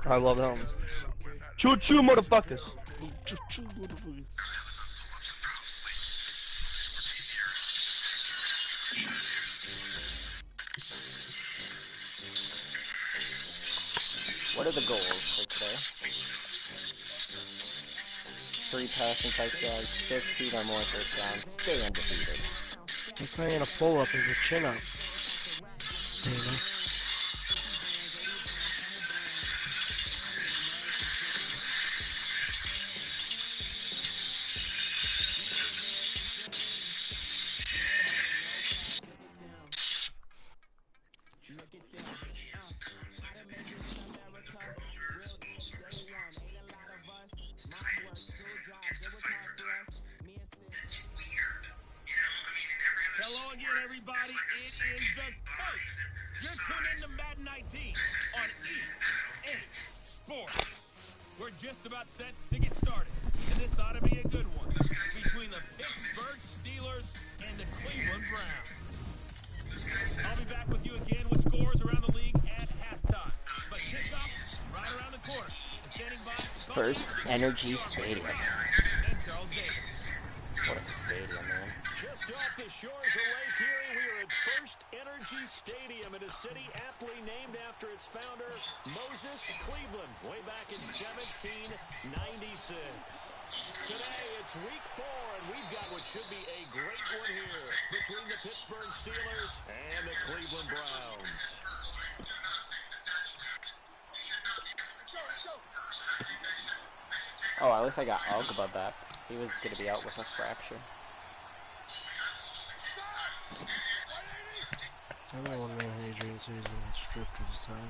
I love him. Choo choo, motherfuckers. What are the goals for today? 3 passing touchdowns, 15 or more first downs, stay undefeated. He's playing a pull-up as a chin-up. Hello again, everybody. It is the coach. You're tuned into Madden 19 on EA Sports. We're just about set to get started, and this ought to be a good one between the Pittsburgh Steelers and the Cleveland Browns. I'll be back with you again with scores around the league at halftime. But kickoff right around the corner. And standing by First Energy Stadium. and Charles Davis. What a stadium, man. Just off the shores of Lake Erie, we are at First Energy Stadium in a city aptly named after its founder, Moses Cleveland, way back in 1796. Today, it's week 4, and we've got what should be a great one here between the Pittsburgh Steelers and the Cleveland Browns. Oh, at least I got Ogba back. He was going to be out with a fracture. I don't know when Adrian says he's been stripped of his time.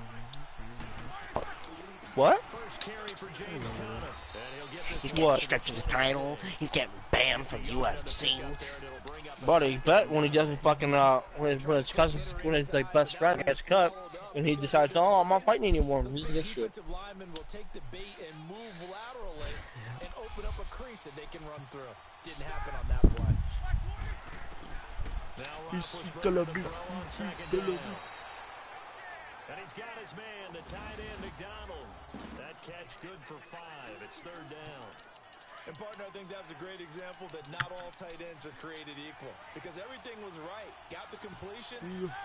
What? First carry for James Conner, and he'll get this He's one. getting stripped of his title. He's getting banned from UFC. Buddy, bet when he doesn't fucking when his cousin, when his like best friend gets cut, and he decides, oh, I'm not fighting anymore. He's gonna get shit. Defensive lineman will take the bait and move laterally and open up a crease that they can run through. Didn't happen on that play. Now Roethlisberger to throw on second down. And he's got his man, the tight end, McDonald. That catch good for 5. It's third down. And partner, I think that's a great example that not all tight ends are created equal. Because everything was right. Got the completion,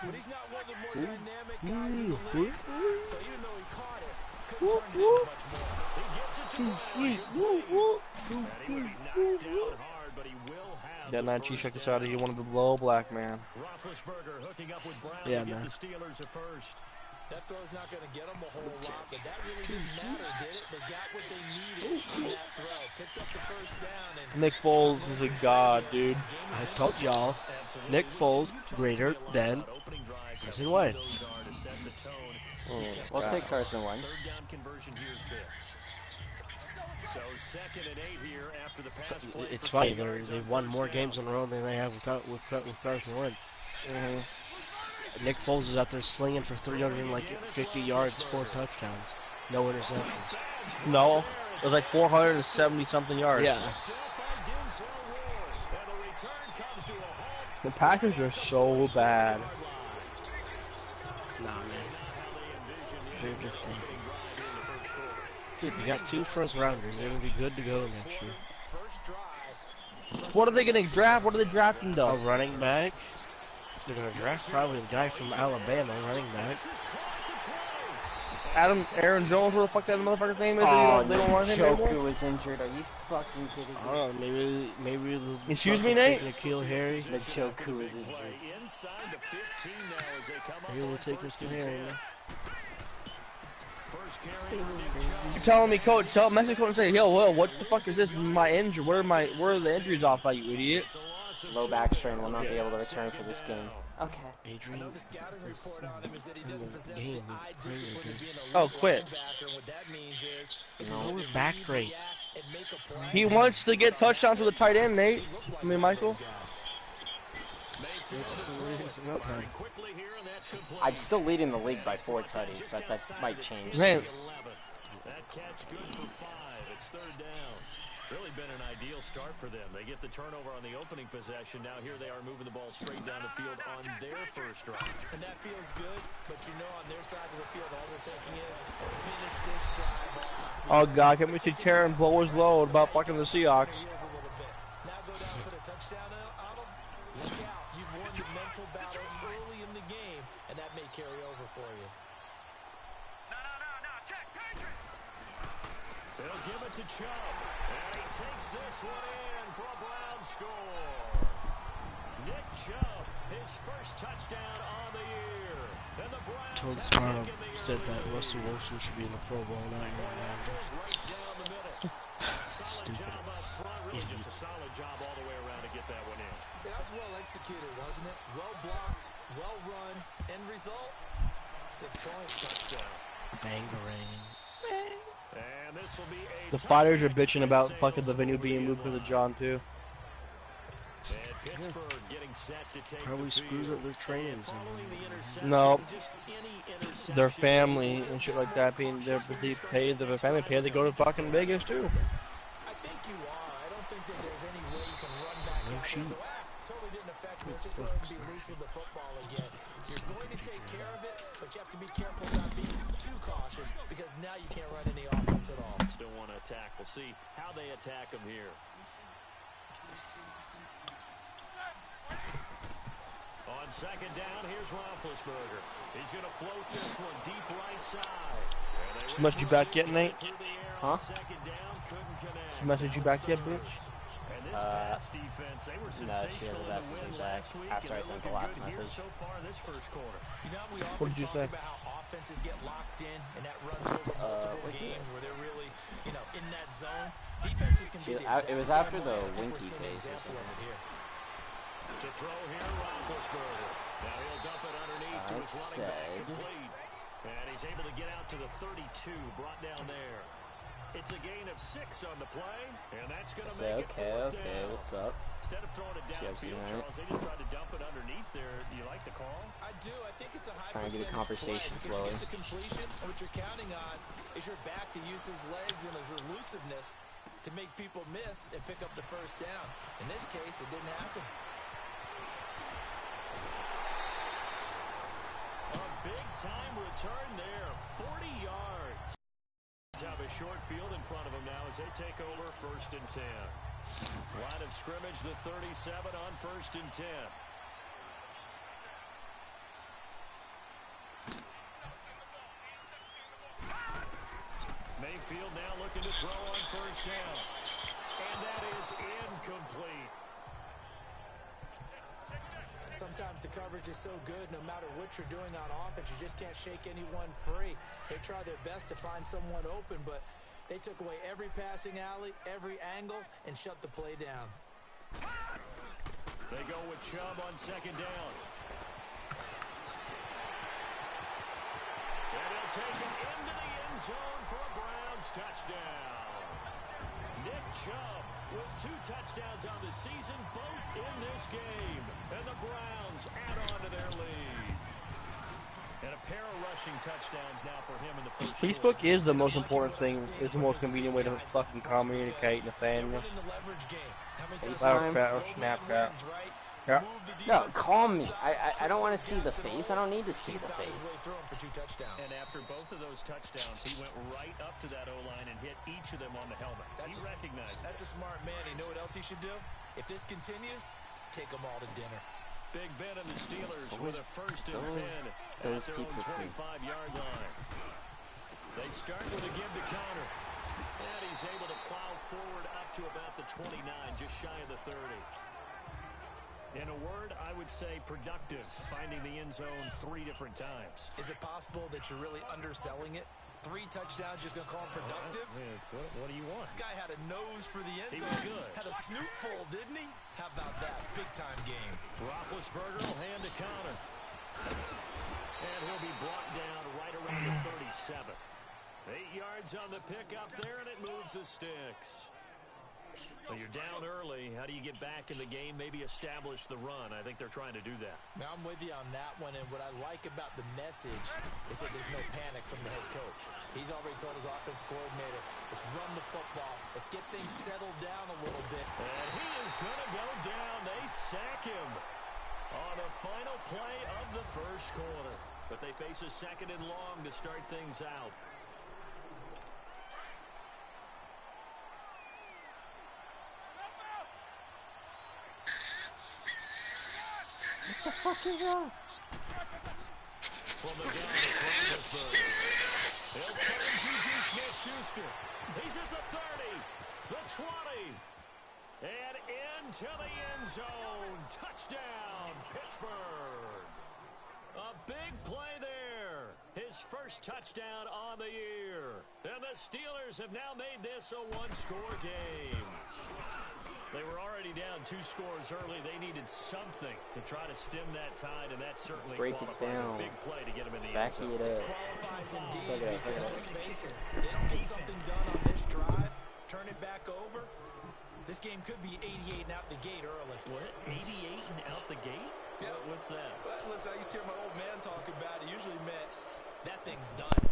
but he's not one of the more dynamic guys in the league. So even though he caught it, couldn't turn it into much more. He gets it to Brown. And he will be knocked down hard, but he will have That the 9 check first us out of here, one of the low black man. Roethlisberger hooking up with Brown Yeah, to get man. the Steelers at first. That throw's not going to get them a whole lot, but that really didn't matter, did it? They got what they needed on that throw. Picked up the first down. And Nick Foles is a god, dude. I told y'all, Nick Foles greater than Carson Wentz. We'll take Carson Wentz. Third down conversion here's big. So 2nd and 8 here after the pass play. It's funny, they've won more games in a row than they have with Carson Wentz. Nick Foles is out there slinging for 350 yards, 4 touchdowns, no interceptions. No, it was like 470 something yards. Yeah. The Packers are so bad. Nah, man. They're just dude, they got 2 first rounders. They're gonna be good to go next year. What are they gonna draft? What are they drafting A though? running back. They're gonna draft probably a guy from Alabama, running back. Aaron Jones, what the fuck that motherfucker's name is? Oh, They don't want him anymore? Joku was injured. Are you fucking kidding I me? don't know, maybe the Excuse me, Nate? Nikhil Harry. The Joku was injured. Inside the 15 now as they come up Maybe we'll on take first Nikhil and Harry. 10. First carry for Nick Chubb. You're telling me, coach, message coach and say, yo, Will, what the fuck is this? My injury? Where are the injuries off by, you idiot? It's a loss of Low 2. back strain will not be able to return for this game. Okay. Adrian. the scouting report on him is that he doesn't possess the Game. eye discipline to be an elite Oh, quit. linebacker. And what that means is if you No, want we're to back read, rate. react, and make a play, He wants to get touchdowns to the tight end, Nate. I mean, Michael. Quickly here, and that's complete. I'm still leading the league by 4 tutties, but that might change. Man, That catch good for 5. It's third down. Really been an ideal start for them. They get the turnover on the opening possession. Now here they are moving the ball straight down the field on their first drive. And that feels good, but you know on their side of the field, all they're thinking is finish this drive off. Oh God, can we see Karen blow his load about fucking the Seahawks? Now go down and put a touchdown on them. Look out, you've won the mental battle early in the game, and that may carry over for you. They'll give it to Chubb, and he takes this one in for a Brown score. Nick Chubb, his first touchdown on the year. And the Browns Tony Sparrow said that Russell Wilson should be in the Pro Bowl, not Aaron Rodgers. right down the middle. Solid job up front, really just a solid job all the way around to get that one in. That was well executed, wasn't it? Well blocked, well run. End result, 6 points. Touchdown. Bangarang. And this will be a The fighters are bitching about fucking the venue being moved to the John too. And Pittsburgh getting set to take Probably the screws field. up their training. And following the interception, No, just any interception their family and shit like that being there, they pay the family pay to go to fucking Vegas too. I think you are. I don't think that there's any way you can run back No out shit. there. Totally didn't affect me. Let's just go ahead and be loose with the football again. You're going to take care of it, but you have to be careful not being too cautious because now you can't run any offense at all. Still want to attack. We'll see how they attack them here. On second down, here's Roethlisberger. He's going to float this one deep right side. So much you back yet, Nate? Huh? Second down, couldn't connect. So message you back yet, bitch? And this pass defense, they were No, she sensational hasn't in the messaged win me back last week, after and I they're sent the looking last good here message. so far in this first quarter. You know, we What often did you talk say? about how offenses get locked in, and that runs over multiple what's games this? where they're really, in that zone. Defenses can be the It was exact after same the way. I think we're winky seeing an face or example of it here. To throw here, Roethlisberger. Now he'll dump it underneath to his running back, complete. And he's able to get out to the 32, brought down there. It's a gain of 6 on the play, and that's going to make it fourth down. What's up? Instead of throwing it downfield, Charles, they just tried to dump it underneath there. Do you like the call? I do. I think it's a high Trying to get a percentage conversation play because flowing. you get the completion, and what you're counting on is your back to use his legs and his elusiveness to make people miss and pick up the first down. In this case, it didn't happen. A big-time return there, 40 yards. Have a short field in front of them now as they take over 1st and 10. Line of scrimmage, the 37 on 1st and 10. Mayfield now looking to throw on 1st down. And that is incomplete. Sometimes the coverage is so good, no matter what you're doing on offense, you just can't shake anyone free. They try their best to find someone open, but they took away every passing alley, every angle, and shut the play down. They go with Chubb on 2nd down. And he'll take it into the end zone for a Browns touchdown. Nick Chubb with 2 touchdowns on the season, both in this game. And the Browns add on to their lead. And a pair of rushing touchdowns now for him in the first Facebook quarter. is the most important thing. It's the most convenient way to fucking communicate and fan. Snapchat. Yeah. No, call me. I don't want to see the face. I don't need to see the face. And after both of those touchdowns, he went right up to that O-line and hit each of them on the helmet. He recognized it. That's a smart man. You know what else he should do? If this continues, take them all to dinner. Big Ben and the Steelers with a 1st and 10 at their own 25-yard line. They start with a give to counter. And he's able to plow forward up to about the 29, just shy of the 30. In a word, I would say productive, finding the end zone 3 different times. Is it possible that you're really underselling it? 3 touchdowns, just going to call him productive? What do you want? This guy had a nose for the end zone. He was good. Had a snoot full, didn't he? How about that? Big-time game. Roethlisberger will hand to counter. And he'll be brought down right around the 37. 8 yards on the pick up there, and it moves the sticks. Well, you're down early. How do you get back in the game, maybe establish the run? I think they're trying to do that. Now, I'm with you on that one, and what I like about the message is that there's no panic from the head coach. He's already told his offensive coordinator, let's run the football. Let's get things settled down a little bit. And he is going to go down. They sack him on the final play of the first quarter. But they face a second and long to start things out. What the fuck is that? From the gun, it's Roethlisberger. He'll turn Juju Smith-Schuster. He's at the 30, the 20, and into the end zone. Touchdown, Pittsburgh. A big play there. His first touchdown on the year. And the Steelers have now made this a one-score game. They were already down 2 scores early. They needed something to try to stem that tide, and that certainly qualifies a big play to get them in the end zone. Qualifies indeed, because let's face it, they don't get something done on this drive, turn it back over, this game could be 88 and out the gate early. What? 88 and out the gate? Yeah. What's that? Well, listen, I used to hear my old man talk about it. Usually meant that thing's done.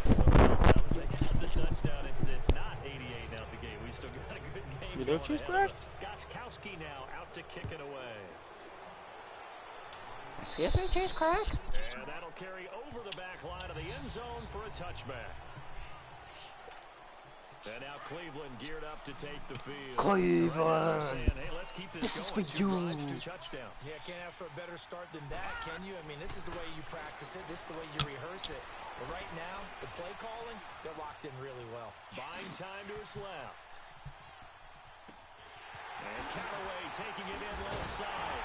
They got the touchdown. It's not 88 and out the gate. We still got a good game. You don't choose correct? Gostkowski now out to kick it away. Excuse me, cheese crack? And that'll carry over the back line of the end zone for a touchback. And now Cleveland geared up to take the field. Cleveland! Saying, hey, let's keep this going. 2 drives, 2 touchdowns. Yeah, can't ask for a better start than that, can you? I mean, this is the way you practice it. This is the way you rehearse it. But right now, the play calling, they're locked in really well. Buying time to his left. And Callaway taking it in left side.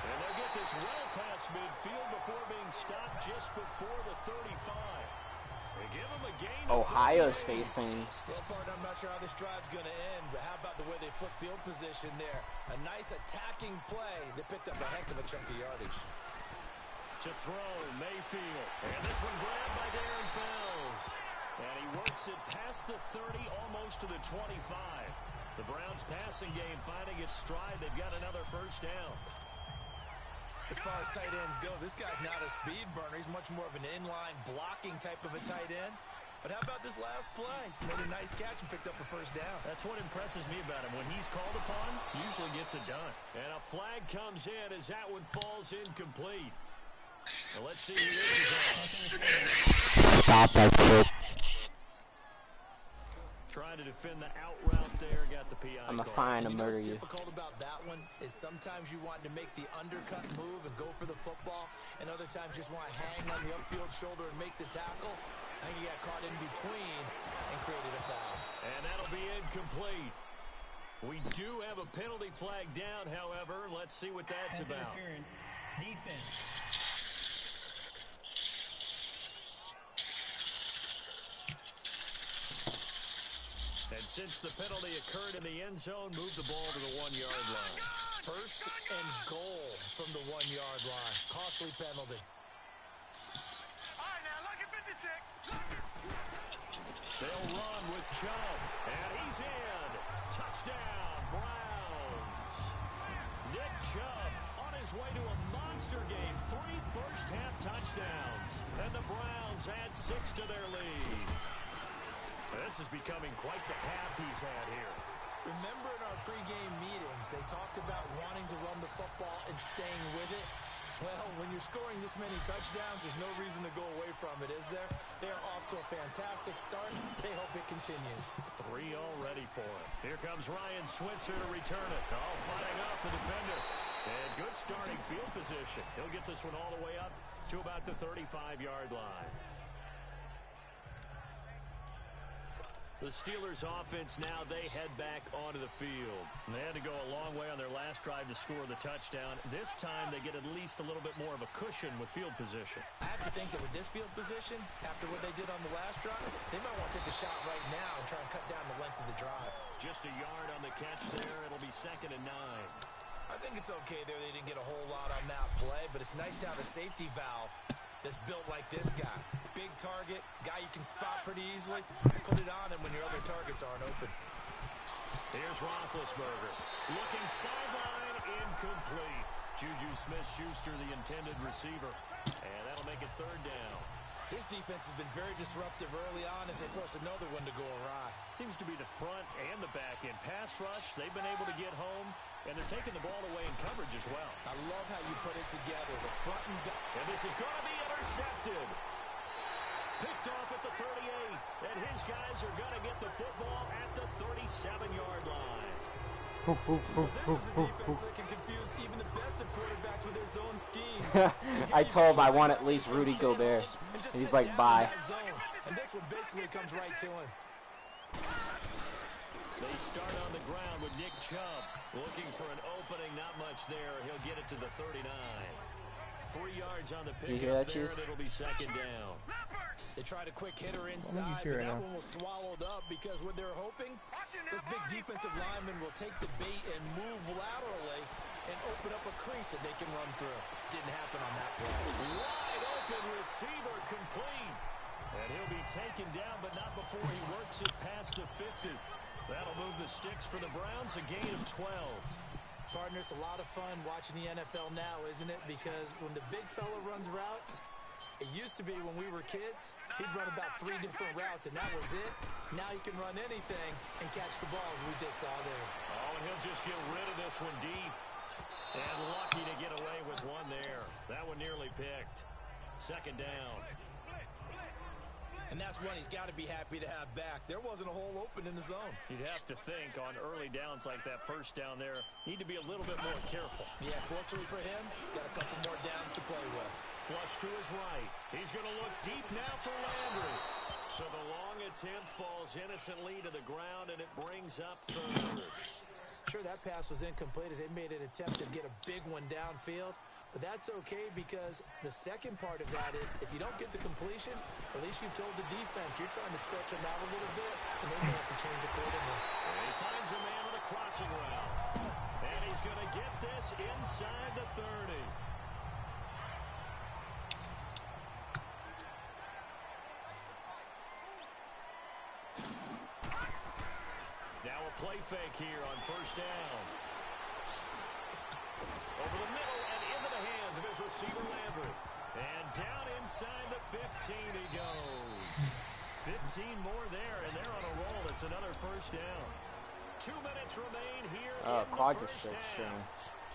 And they'll get this well past midfield before being stopped just before the 35. They give him a gain. Ohio's facing. Well, partner, I'm not sure how this drive's going to end, but how about the way they flip field position there? A nice attacking play that picked up a heck of a chunk of yardage. To throw, Mayfield. And this one grabbed by Darren Fells. And he works it past the 30, almost to the 25. The Browns passing game finding its stride. They've got another first down. As far as tight ends go, this guy's not a speed burner. He's much more of an inline blocking type of a tight end. But how about this last play? Made a nice catch and picked up a first down. That's what impresses me about him. When he's called upon, usually gets it done. And a flag comes in as that one falls incomplete. Well, let's see who this is on. Stop that shit. Trying to defend the out route there, got the PI. I'm a fine to murder What's you. difficult about that one is sometimes you want to make the undercut move and go for the football, and other times just want to hang on the upfield shoulder and make the tackle. I think he got caught in between and created a foul. And that'll be incomplete. We do have a penalty flag down, however. Let's see what that's about. Interference. Defense. And since the penalty occurred in the end zone, move the ball to the 1-yard line. First and goal from the 1-yard line. Costly penalty. All right, now look at 56. They'll run with Chubb, and he's in. Touchdown, Browns. Nick Chubb on his way to a monster game. 3 first-half touchdowns, and the Browns add 6 to their lead. This is becoming quite the path he's had here. Remember in our pregame meetings, they talked about wanting to run the football and staying with it? Well, when you're scoring this many touchdowns, there's no reason to go away from it, is there? They are off to a fantastic start. They hope it continues. 3 already for him. Here comes Ryan Switzer to return it. All fighting off the defender. And good starting field position. He'll get this one all the way up to about the 35-yard line. The Steelers offense now, they head back onto the field. They had to go a long way on their last drive to score the touchdown. This time they get at least a little bit more of a cushion with field position. I have to think that with this field position, after what they did on the last drive, they might want to take a shot right now and try and cut down the length of the drive. Just a yard on the catch there. It'll be 2nd and 9. I think it's okay there. They didn't get a whole lot on that play, but it's nice to have a safety valve that's built like this guy. Big target, guy you can spot pretty easily. Put it on him when your other targets aren't open. Here's Roethlisberger. Looking sideline, incomplete. Juju Smith-Schuster, the intended receiver. And that'll make it third down. His defense has been very disruptive early on as they force another one to go awry. Seems to be the front and the back end. Pass rush, they've been able to get home, and they're taking the ball away in coverage as well. I love how you put it together, the front and back. And this is going to be intercepted. Picked off at the 38, and his guys are going to get the football at the 37-yard line. This is a defense that can confuse even the best of quarterbacks with their zone schemes. I told him I want at least Rudy Gobert. And he's like, bye. And this one basically comes right to him. They start on the ground with Nick Chubb. Looking for an opening, not much there. He'll get it to the 39. 3 yards on the pick up there, and it'll be second down. They tried a quick hitter inside, but that one was swallowed up because what they're hoping, this big defensive lineman will take the bait and move laterally and open up a crease that they can run through. Didn't happen on that play. Wide open receiver complete. And he'll be taken down, but not before he works it past the 50. That'll move the sticks for the Browns, a gain of 12. Partner, it's a lot of fun watching the NFL now, isn't it? Because when the big fella runs routes, it used to be when we were kids, he'd run about 3 different routes, and that was it. Now he can run anything and catch the balls we just saw there. Oh, and he'll just get rid of this one deep. And lucky to get away with one there. That one nearly picked. Second down. And that's one he's got to be happy to have back. There wasn't a hole open in the zone. You'd have to think on early downs like that first down there, need to be a little bit more careful. Yeah, fortunately for him, got a couple more downs to play with. Flush to his right. He's going to look deep now for Landry. So the long attempt falls innocently to the ground, and it brings up third. Sure, that pass was incomplete as they made an attempt to get a big one downfield. But that's okay because the second part of that is if you don't get the completion, at least you've told the defense you're trying to stretch them out a little bit, and they may have to change accordingly. And he finds a man with a crossing route. And he's going to get this inside the 30. Now a play fake here on first down. Over the middle and into the hands of his receiver, Landry. And down inside the 15 he goes. 15 more there, and they're on a roll. It's another first down. 2 minutes remain here in the first half.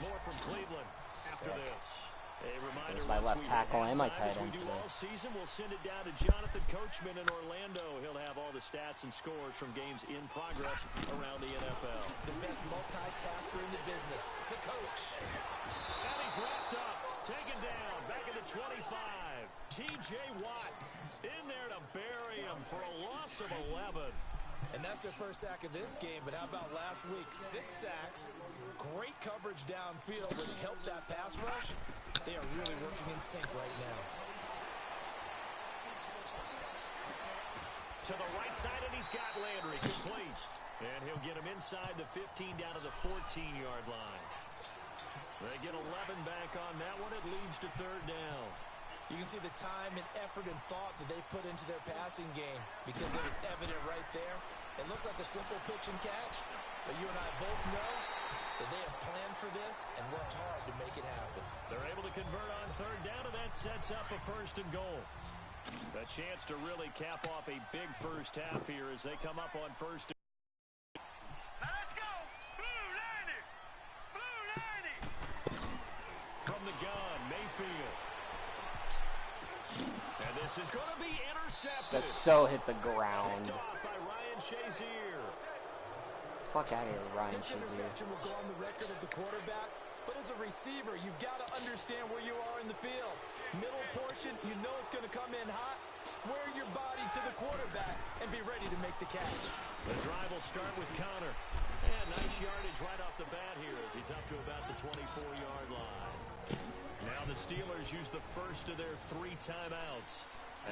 More from Cleveland after this. A reminder, my left tackle and my tight end today. All season, we'll send it down to Jonathan Coachman in Orlando. He'll have all the stats and scores from games in progress around the NFL. The best multitasker in the business, the coach. And he's wrapped up, taken down, back at the 25. T.J. Watt in there to bury him for a loss of 11. And that's their first sack of this game, but how about last week? 6 sacks, great coverage downfield, which helped that pass rush. They are really working in sync right now. To the right side, and he's got Landry complete. And he'll get him inside the 15 down to the 14-yard line. They get 11 back on that one. It leads to third down. You can see the time and effort and thought that they put into their passing game because it was evident right there. It looks like a simple pitch and catch, but you and I both know that they have planned for this and worked hard to make it happen. They're able to convert on third down, and that sets up a first and goal. A chance to really cap off a big first half here as they come up on first. Let's go! Blue 90! Blue 90! From the gun, Mayfield. And this is going to be intercepted. That so hit the ground. Picked off by Ryan Shazier. Fuck out of here, Ryan This Shazier. interception will go on the record of the quarterback, but as a receiver, you've got to understand where you are in the field. Middle portion, you know it's going to come in hot. Square your body to the quarterback and be ready to make the catch. The drive will start with Connor. And nice yardage right off the bat here as he's up to about the 24-yard line. Now the Steelers use the first of their 3 timeouts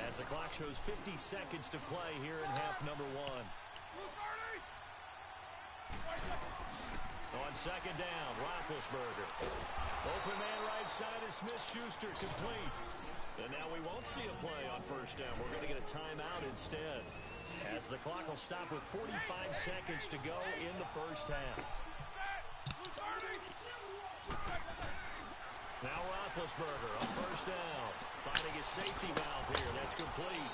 as the clock shows 50 seconds to play here in half number 1. On second down, Roethlisberger. Open man right side is Smith-Schuster complete. And now we won't see a play on first down. We're going to get a timeout instead. As the clock will stop with 45 seconds to go in the first half. Now Roethlisberger on first down. Finding his safety valve here. That's complete.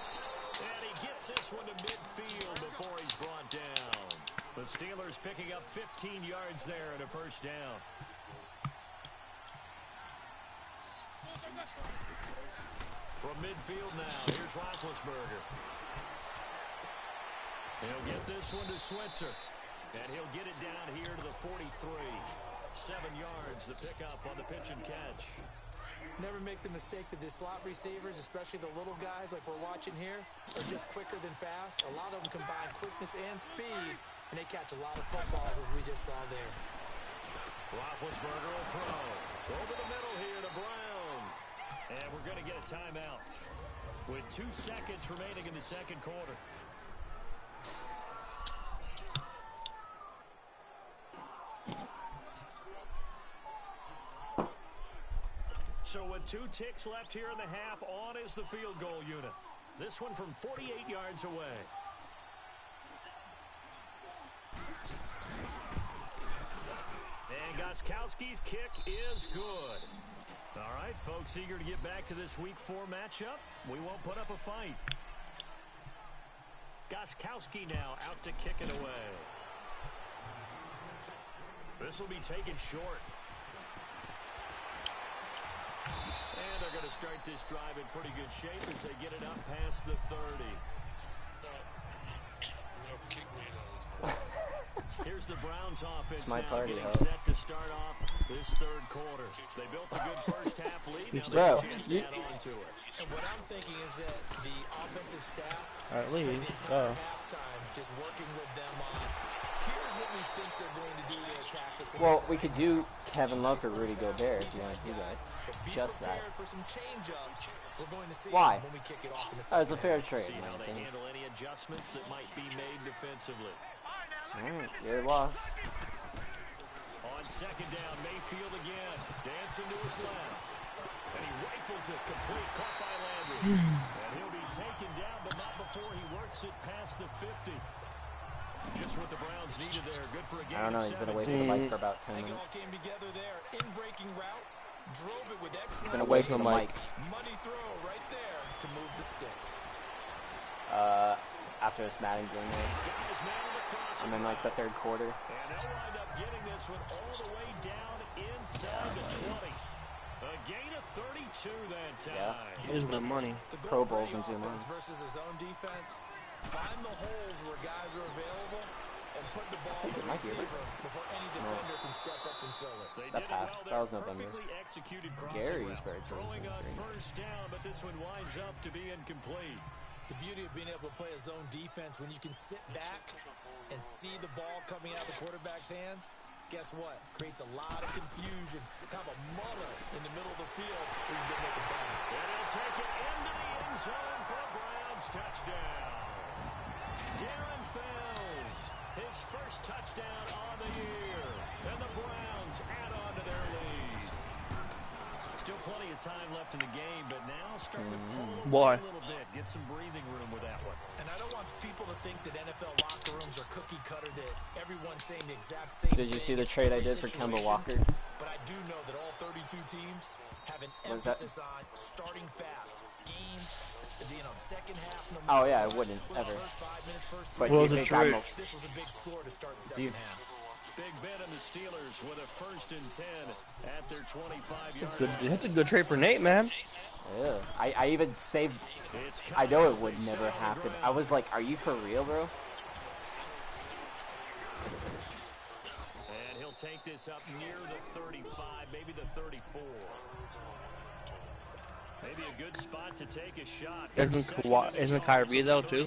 And he gets this one to midfield before he's brought down. The Steelers picking up 15 yards there at a first down. From midfield now, here's Roethlisberger. He'll get this one to Switzer. And he'll get it down here to the 43. 7 yards the pickup on the pitch and catch. Never make the mistake that the slot receivers, especially the little guys like we're watching here, are just quicker than fast. A lot of them combine quickness and speed, and they catch a lot of footballs as we just saw there. Roethlisberger will throw. Over the middle here to Brown. And we're going to get a timeout with 2 seconds remaining in the second quarter. So with 2 ticks left here in the half, on is the field goal unit. This one from 48 yards away. And Gostkowski's kick is good. All right, folks, eager to get back to this Week 4 matchup. We won't put up a fight. Gostkowski now out to kick it away. This will be taken short. And they're going to start this drive in pretty good shape as they get it up past the 30. Here's the Browns offense now getting set to start off this third quarter. They built a good first half lead. Now they have a chance to add on to it. And what I'm thinking is that the offensive staff At spent least, the entire halftime just working with them on here's what we think they're going to do to attack us. Well, we could do Kevin Love or Rudy Gobert if you want to do that. Just that. For some change-ups. We're going to see why? when we kick it off in the It's a fair trade. See how they handle any adjustments that might be made defensively. Your loss. On second down, Mayfield again. Dancing to his left. And he rifles it complete, caught by Landry. And he'll be taken down, but not before he works it past the 50. Just what the Browns needed there. Good for a game. I don't know, he's been away from the mic for about 10 It all minutes. came together there. In-breaking route. Drove it with excellent. He's been away from the mic. Money throw right there to move the sticks. After this Madden game, I'm in like the third quarter. And they'll wind up getting this one all the way down inside the 20. A gain of 32 that time. Yeah. Here's the money. Pro Bowls and 2 months. Versus his own defense. Find the holes where guys are available and put the ball to the receiver before any defender can step up and fill it. That pass, that was November. Gary's very throwing on first down, but this one winds up to be incomplete. The beauty of being able to play a zone defense when you can sit back and see the ball coming out of the quarterback's hands, guess what? Creates a lot of confusion. Kind of a muddle in the middle of the field where you can make a play. And he'll take it into the end zone for a Browns touchdown. Darren Fells, his first touchdown on the year. And the Browns add on to their lead. Still plenty of time left in the game, but now starting to pull away a little bit. Get some breathing room with that one. And I don't want people to think that NFL locker rooms are cookie cutter, that everyone's saying the exact same Did you see the trade I did for Kemba Walker? But I do know that all 32 teams have an emphasis on starting fast. Game, second half. Oh yeah, I wouldn't ever. But Well, do you the think This was a big score to start the second half. Big Ben and the Steelers with a 1st and 10 at their 25-yard line. That's a good trade for Nate, man. Yeah. I even saved. I know it would never happen. I was like, are you for real, bro? And he'll take this up near the 35, maybe the 34. Maybe a good spot to take a shot. Isn't Kyrie though too?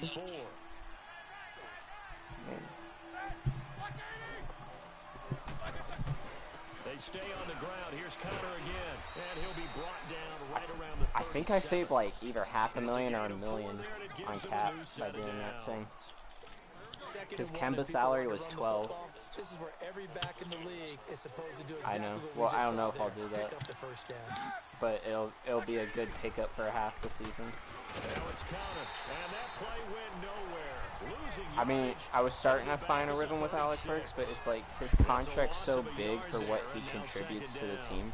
They stay on the ground. Here's Connor again, and he'll be brought down right around the 37. I think I saved like either $500,000 or $1 million on cap by doing that thing. Because Kemba's salary was 12, This is where every back in the league is supposed to do I exactly know. what we Well, just I don't saw know if I'll there. do that. Pick up the first down. But it'll be a good pickup for half the season. Now it's counted, and that play went nowhere. Losing I mean, yardage. I was starting to find a rhythm with Alex Burks, but it's like his contract's so big for what he contributes to the team.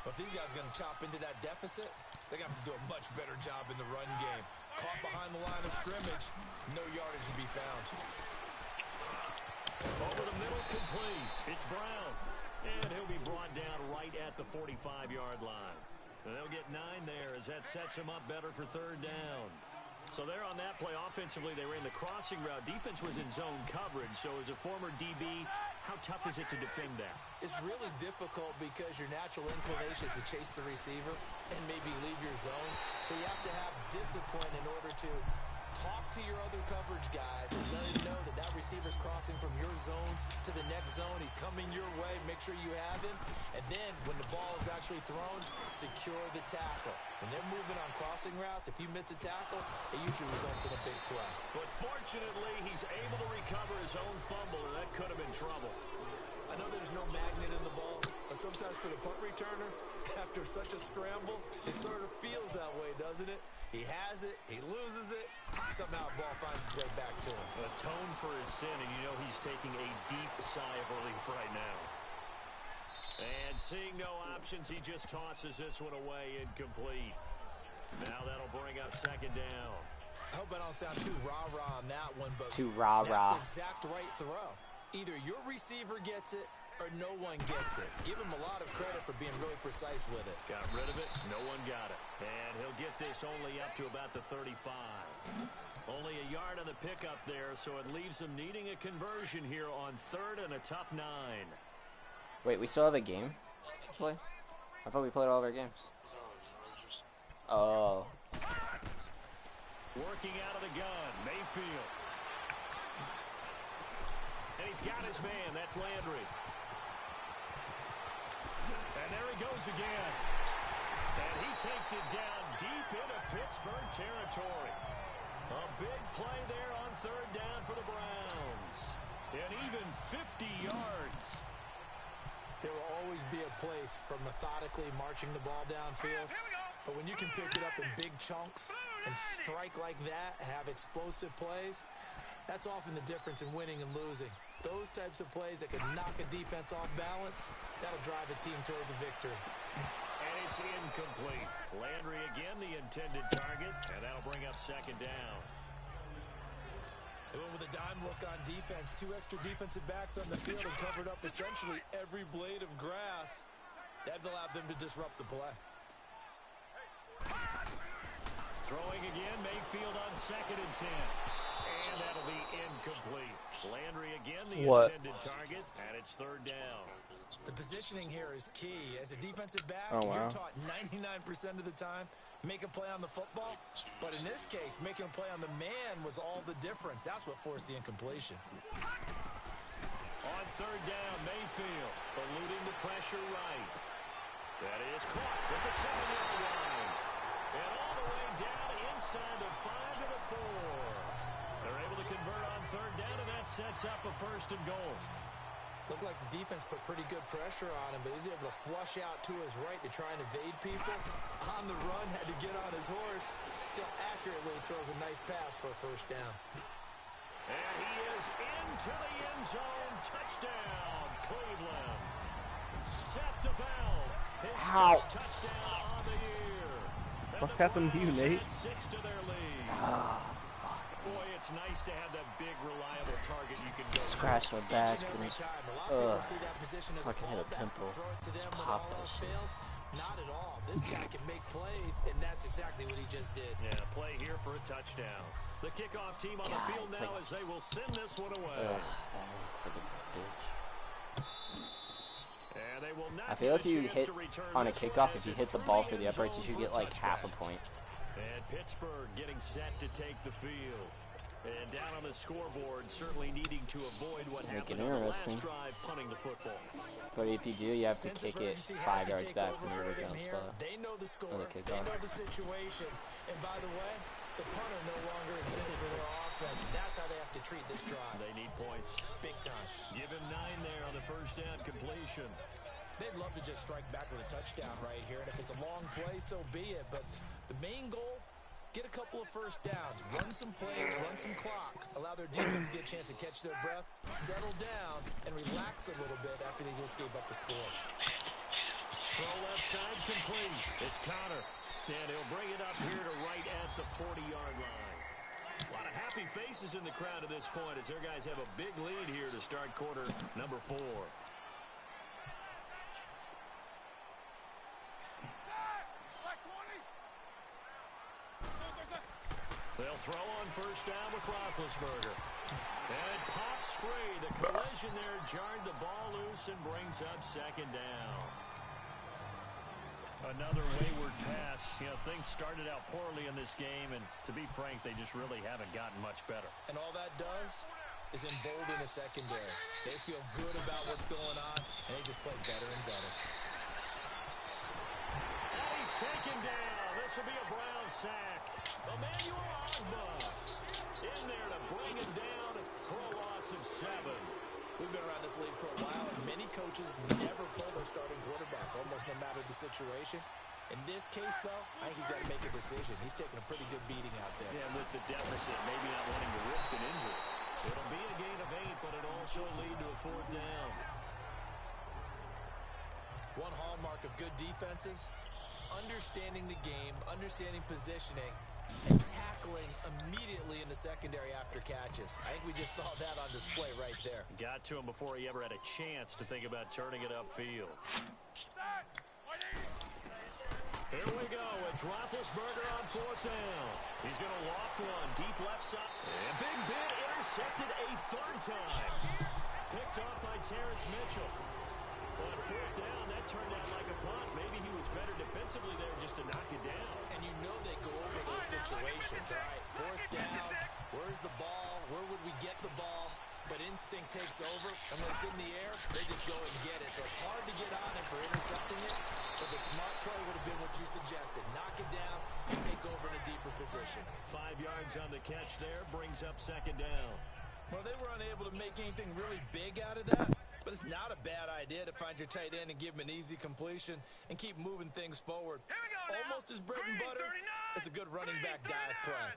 But if these guys are going to chop into that deficit, they're going to have to do a much better job in the run game. Caught behind the line of scrimmage, no yardage to be found. Over the middle, complete. It's Brown. And he'll be brought down right at the 45-yard line. And they'll get 9 there as that sets him up better for third down. So there on that play, offensively, they ran the crossing route. Defense was in zone coverage. So as a former DB, how tough is it to defend that? It's really difficult because your natural inclination is to chase the receiver and maybe leave your zone. So you have to have discipline in order to talk to your other coverage guys and let them know that that receiver's crossing from your zone to the next zone. He's coming your way. Make sure you have him. And then when the ball is actually thrown, secure the tackle. When they're moving on crossing routes, if you miss a tackle, it usually results in a big play. But fortunately, he's able to recover his own fumble, and that could have been trouble. I know there's no magnet in the ball, but sometimes for the punt returner, after such a scramble, it sort of feels that way, doesn't it? He has it, he loses it, somehow the ball finds its way back to him. Atone for his sin, and you know he's taking a deep sigh of relief right now. And seeing no options, he just tosses this one away incomplete. Now that'll bring up second down. I hope I don't sound too rah-rah on that one, but Too rah-rah. that's the exact right throw. Either your receiver gets it or no one gets it. Give him a lot of credit for being really precise with it. Got rid of it. No one got it. And he'll get this only up to about the 35. Only a yard on the pickup there, so it leaves him needing a conversion here on third and a tough 9. Wait, we still have a game to play? I thought we played all of our games. Oh. Working out of the gun, Mayfield. And he's got his man. That's Landry. And there he goes again. And he takes it down deep into Pittsburgh territory. A big play there on third down for the Browns. And even 50 yards. There will always be a place for methodically marching the ball downfield. But when you can pick it up in big chunks and strike like that, have explosive plays, that's often the difference in winning and losing. Those types of plays that can knock a defense off balance, that'll drive a team towards a victory. And it's incomplete. Landry again, the intended target, and that'll bring up second down. They went with a dime look on defense. 2 extra defensive backs on the field and covered up essentially every blade of grass. That allowed them to disrupt the play. Throwing again, Mayfield on second and 10. And that'll be incomplete. Landry again, the intended target, and it's third down. The positioning here is key. As a defensive back, Oh, wow. you're taught 99% of the time, make a play on the football. But in this case, making a play on the man was all the difference. That's what forced the incompletion. On third down, Mayfield eluding the pressure right. That is caught with the 7-yard line. And all the way down inside the 5 to the 4. They're able to convert on third down, and that sets up a first and goal. Looked like the defense put pretty good pressure on him, but he's able to flush out to his right to try and evade people. On the run, had to get on his horse. Still accurately throws a nice pass for a first down. And he is into the end zone. Touchdown, Cleveland. Seth DeVal, his first touchdown on the year. What happened to you, Nate? 6 to their lead. Boy, it's nice to have that big, reliable target you can go to. Scratch my back. Every time. A lot of people Ugh. see that position as a Fucking hit a fallback. pimple. Throw it to them Just when pop all that else shit. fails. Not at all. This guy can make plays, and that's exactly what he just did. Yeah, play here for a touchdown. The kickoff team on the God, field it's now like- as they will send this one away. It's like a bitch. And they will not I feel get if you chance hit to return on a this one kickoff, as if you it's hit the through ball the through the end uprights, you zone should for a get like half a touchback. point. And Pittsburgh getting set to take the field. And down on the scoreboard, certainly needing to avoid what Make it happened on the last interesting. drive, punting the football. But if you do, you have to Sense of kick it urgency has 5 to yards take back over from for your them original here. spot. They know the score. Or the They kickoff. know the situation. And by the way, the punter no longer exists for their offense. defense. That's how they have to treat this drive. They need points. Big time. Give him 9 there on the first down completion. They'd love to just strike back with a touchdown right here, and if it's a long play, so be it. But the main goal, get a couple of first downs, run some plays, run some clock, allow their defense to get a chance to catch their breath, settle down, and relax a little bit after they just gave up a score. Throw left side complete. It's Connor, and he'll bring it up here to right at the 40-yard line. A lot of happy faces in the crowd at this point as their guys have a big lead here to start quarter number 4. They'll throw on first down with Roethlisberger. And it pops free. The collision there jarred the ball loose and brings up second down. Another wayward pass. You know, things started out poorly in this game, and to be frank, they just really haven't gotten much better. And all that does is embolden the secondary. They feel good about what's going on, and they just play better and better. And he's taken down. This will be a Brown sack. Emmanuel Ogba in there to bring him down for a loss of 7. We've been around this league for a while, and many coaches never pull their starting quarterback, almost no matter the situation. In this case, though, I think he's got to make a decision. He's taking a pretty good beating out there. Yeah, with the deficit, maybe not wanting to risk an injury. It'll be a gain of 8, but it'll also lead to a 4th down. One hallmark of good defenses is understanding the game, understanding positioning, and tackling immediately in the secondary after catches. I think we just saw that on display right there. Got to him before he ever had a chance to think about turning it upfield. Here we go. It's Roethlisberger on 4th down. He's going to loft one deep left side. And Big Ben intercepted a 3rd time. Picked off by Terrence Mitchell. On 4th down, that turned out like a punt. Maybe he was better defensively there just to knock it down. And you know they go over those situations. All right, 4th down, where's the ball? Where would we get the ball? But instinct takes over, and when it's in the air, they just go and get it. So it's hard to get on it for intercepting it, but the smart play would have been what you suggested. Knock it down and take over in a deeper position. 5 yards on the catch there, brings up second down. Well, they were unable to make anything really big out of that. But it's not a bad idea to find your tight end and give him an easy completion and keep moving things forward. Almost as bread and butter as a good running back dive play.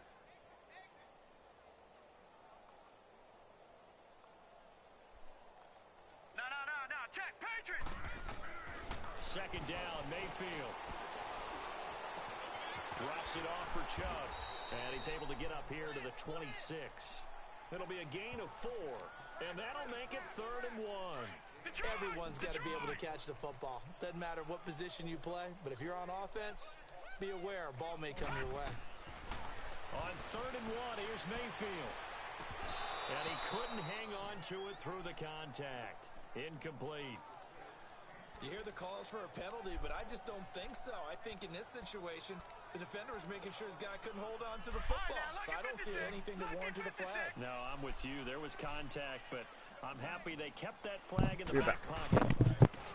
No, check, Patriots! Second down, Mayfield. Drops it off for Chubb. And he's able to get up here to the 26. It'll be a gain of 4. And that'll make it 3rd and 1. Everyone's got to be able to catch the football. Doesn't matter what position you play, but if you're on offense, be aware a ball may come your way. On 3rd and 1, here's Mayfield. And he couldn't hang on to it through the contact. Incomplete. You hear the calls for a penalty, but I just don't think so. I think in this situation, the defender was making sure his guy couldn't hold on to the football. So I don't see anything to warrant the flag. No, I'm with you. There was contact, but I'm happy they kept that flag in the back pocket.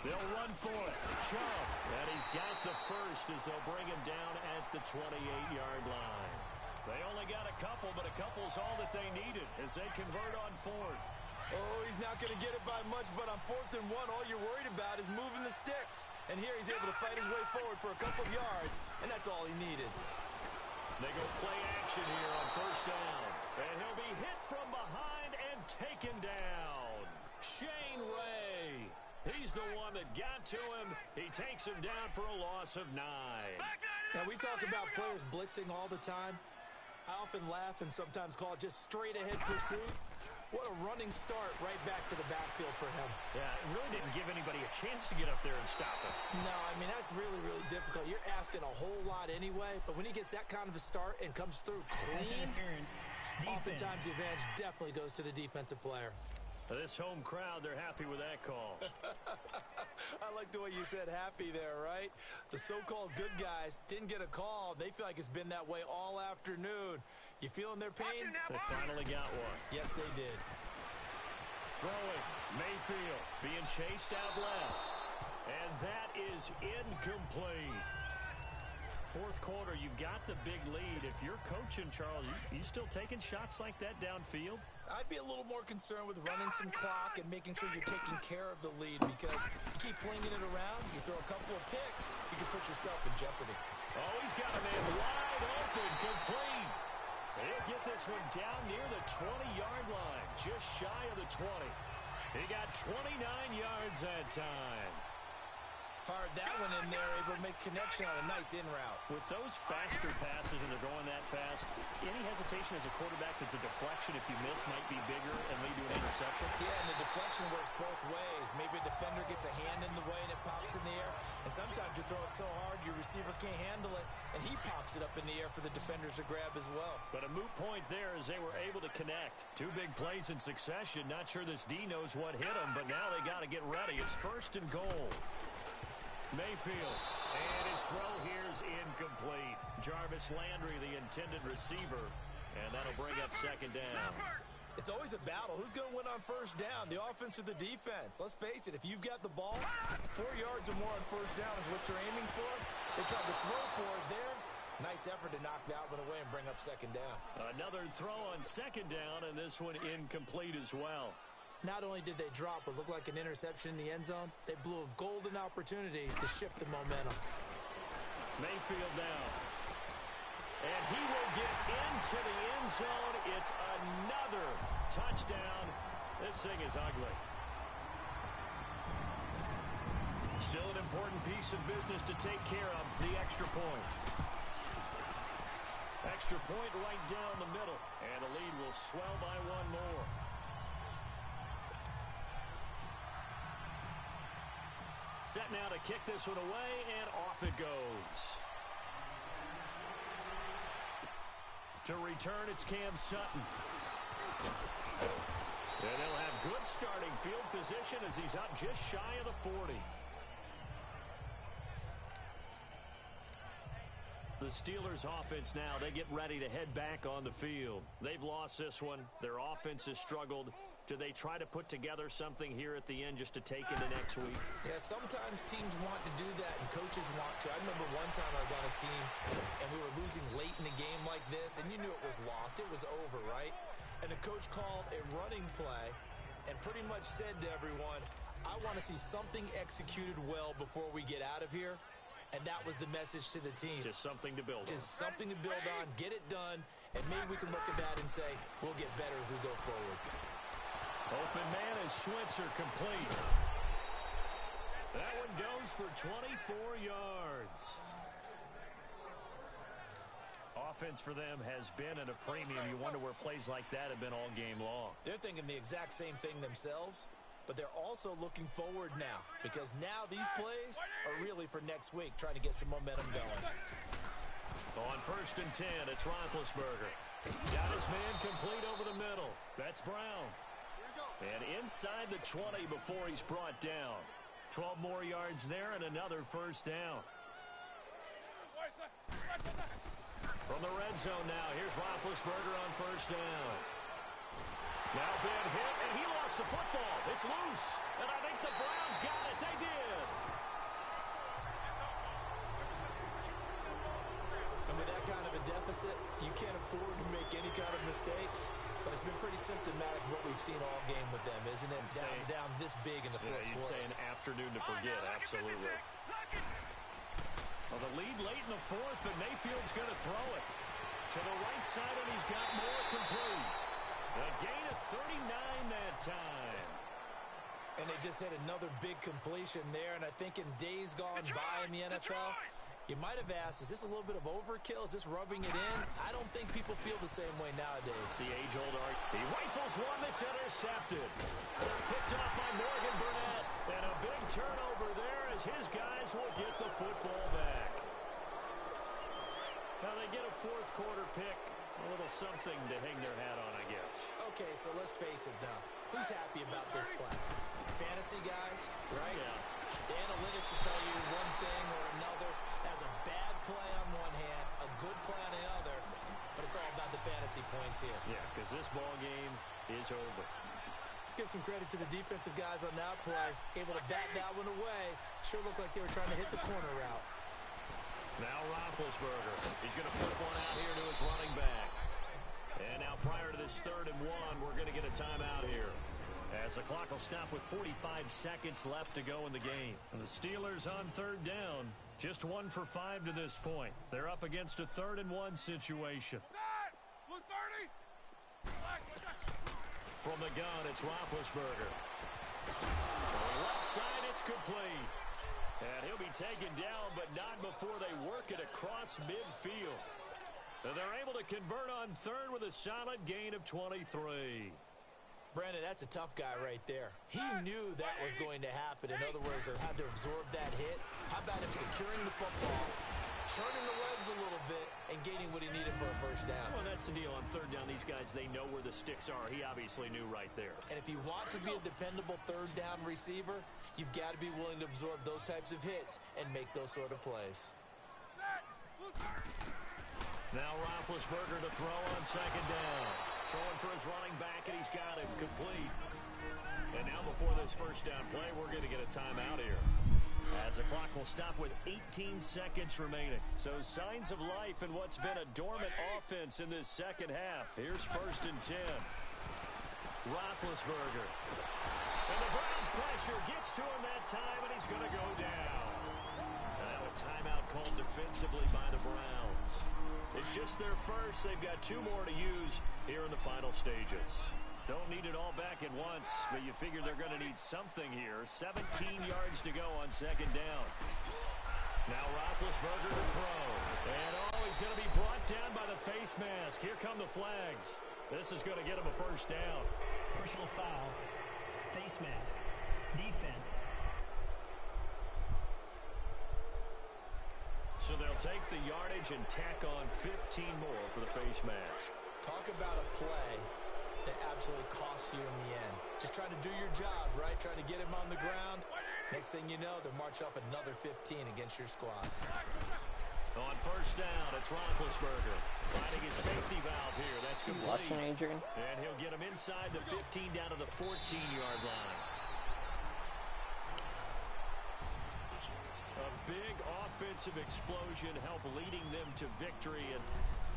They'll run for it. Chubb. And he's got the first as they'll bring him down at the 28-yard line. They only got a couple, but a couple's all that they needed as they convert on 4th. Oh, he's not going to get it by much, but on 4th and 1, all you're worried about is moving the sticks. And here he's able to fight his way forward for a couple of yards, and that's all he needed. They go play action here on 1st down. And he'll be hit from behind and taken down. Shane Ray. He's the one that got to him. He takes him down for a loss of 9. Now, we talk about players blitzing all the time. I often laugh and sometimes call it just straight-ahead pursuit. What a running start right back to the backfield for him. Yeah, it really didn't give anybody a chance to get up there and stop him. No, I mean, that's really, really difficult. You're asking a whole lot anyway, but when he gets that kind of a start and comes through clean, oftentimes the advantage definitely goes to the defensive player. This home crowd, they're happy with that call. I like the way you said happy there, right? The so-called good guys didn't get a call. They feel like it's been that way all afternoon. You feeling their pain? They finally got one. Yes, they did. Throwing, Mayfield being chased out left. And that is incomplete. 4th quarter, you've got the big lead. If you're coaching interception, Charles. You still taking shots like that downfield? I'd be a little more concerned with running some clock and making sure you're taking care of the lead, because you keep flinging it around, you throw a couple of picks, you can put yourself in jeopardy. Oh, he's got a man wide open, complete. He'll get this one down near the 20-yard line, just shy of the 20. He got 29 yards that time. Fired that one in there, able to make connection on a nice in route. With those faster passes and they're going that fast, any hesitation as a quarterback that the deflection, if you miss, might be bigger and lead to an interception? Yeah, and the deflection works both ways. Maybe a defender gets a hand in the way and it pops in the air. And sometimes you throw it so hard your receiver can't handle it, and he pops it up in the air for the defenders to grab as well. But a moot point there as they were able to connect. Two big plays in succession. Not sure this D knows what hit him, but now they got to get ready. It's 1st and goal. Mayfield, and his throw here's incomplete. Jarvis Landry, the intended receiver, and that'll bring up 2nd down. It's always a battle. Who's going to win on 1st down, the offense or the defense? Let's face it, if you've got the ball, 4 yards or more on 1st down is what you're aiming for. They tried to throw for it there. Nice effort to knock that one away and bring up 2nd down. Another throw on 2nd down, and this one incomplete as well. Not only did they drop what looked like an interception in the end zone, they blew a golden opportunity to shift the momentum. Mayfield down. And he will get into the end zone. It's another touchdown. This thing is ugly. Still an important piece of business to take care of, the extra point. Extra point right down the middle. And the lead will swell by 1 more. Set now to kick this one away, and off it goes. To return, it's Cam Sutton. And they'll have good starting field position as he's up just shy of the 40. The Steelers' offense now, they get ready to head back on the field. They've lost this one. Their offense has struggled. Do they try to put together something here at the end just to take into next week? Yeah, sometimes teams want to do that and coaches want to. I remember one time I was on a team and we were losing late in a game like this, and you knew it was lost. It was over, right? And the coach called a running play and pretty much said to everyone, I want to see something executed well before we get out of here. And that was the message to the team. Just something to build on. Just something to build on, get it done, and maybe we can look at that and say, we'll get better as we go forward. Open man is Schweitzer, complete. That one goes for 24 yards. Offense for them has been at a premium. You wonder where plays like that have been all game long. They're thinking the exact same thing themselves, but they're also looking forward now, because now these plays are really for next week, trying to get some momentum going. On 1st and 10, it's Roethlisberger. Got his man complete over the middle. That's Brown. And inside the 20 before he's brought down. 12 more yards there and another 1st down. From the red zone now, here's Roethlisberger on 1st down. Now big hit, and he lost the football. It's loose, and I think the Browns got it. They did. And with that kind of a deficit, you can't afford to make any kind of mistakes. But it's been pretty symptomatic of what we've seen all game with them, isn't it? Down this big in the fourth quarter. You'd say an afternoon to forget, absolutely. Well, the lead late in the 4th, but Mayfield's going to throw it. To the right side, and he's got more complete. A gain of 39 that time. And they just had another big completion there, and I think in days gone by in the NFL, you might have asked, is this a little bit of overkill? Is this rubbing it in? I don't think people feel the same way nowadays. The age-old art. He rifles one that's intercepted. Picked off by Morgan Burnett. And a big turnover there as his guys will get the football back. Now they get a 4th quarter pick. A little something to hang their hat on, I guess. Okay, so let's face it, though. Who's happy about this play? Fantasy guys, right? Yeah. The analytics will tell you one thing or another. As a bad play on one hand, a good play on the other, but it's all about the fantasy points here. Yeah, because this ball game is over. Let's give some credit to the defensive guys on that play. Able to bat that one away. Sure looked like they were trying to hit the corner route. Now Roethlisberger. He's going to flip one out here to his running back. we're going to get a timeout here. As the clock will stop with 45 seconds left to go in the game. And the Steelers on third down. Just 1 for 5 to this point. They're up against a 3rd and 1 situation. From the gun, it's Roethlisberger. On the left side, it's complete. And he'll be taken down, but not before they work it across midfield. And they're able to convert on third with a solid gain of 23. Brandon, that's a tough guy right there. He knew that was going to happen. In other words, they had to absorb that hit. How about him securing the football, turning the legs a little bit, and gaining what he needed for a first down? Well, that's the deal. On third down, these guys, they know where the sticks are. He obviously knew right there. And if you want to be a dependable third down receiver, you've got to be willing to absorb those types of hits and make those sort of plays. Now Roethlisberger to throw on second down. Throwing for his running back, and he's got him complete. And now before this first down play, we're going to get a timeout here. As the clock will stop with 18 seconds remaining. So signs of life in what's been a dormant offense in this second half. Here's 1st and 10. Roethlisberger. And the Browns pressure gets to him that time, and he's going to go down. And now a timeout called defensively by the Browns. It's just their first. They've got 2 more to use here in the final stages. Don't need it all back at once, but you figure they're going to need something here. 17 yards to go on second down. Now Roethlisberger to throw. And he's going to be brought down by the face mask. Here come the flags. This is going to get him a first down. Personal foul. Face mask. Defense. So they'll take the yardage and tack on 15 more for the face mask. Talk about a play that absolutely costs you in the end. Just trying to do your job, right? Trying to get him on the ground. Next thing you know, they'll march off another 15 against your squad. On first down, it's Roethlisberger finding his safety valve here. That's complete. Watching Adrian. And he'll get him inside the 15 down to the 14-yard line. A big offensive explosion helped leading them to victory. And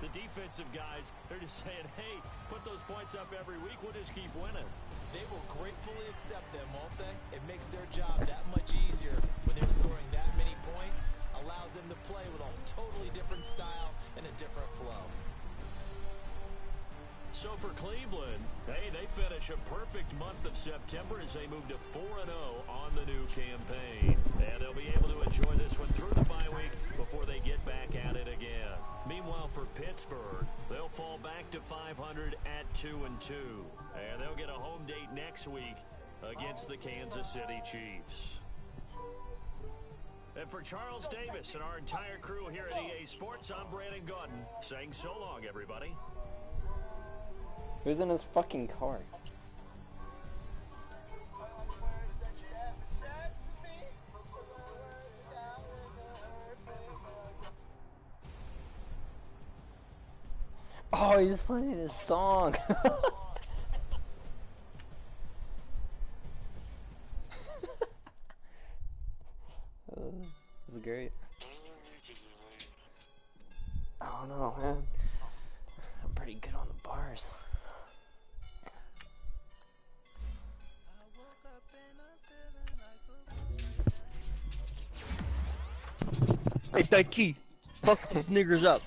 the defensive guys, they're just saying, hey, put those points up every week. We'll just keep winning. They will gratefully accept them, won't they? It makes their job that much easier when they're scoring that many points. Allows them to play with a totally different style and a different flow. So for Cleveland, hey, they finish a perfect month of September as they move to 4-0 on the new campaign. And they'll be able to enjoy this one through the bye week before they get back at it again. Meanwhile, for Pittsburgh, they'll fall back to 500 at 2-2. And they'll get a home date next week against the Kansas City Chiefs. And for Charles Davis and our entire crew here at EA Sports, I'm Brandon Gordon saying so long, everybody. Who's in his fucking car? Oh, he's playing his song. This is great. I don't know, man. I'm pretty good on the bars. Hey, that key. Fuck these niggers up.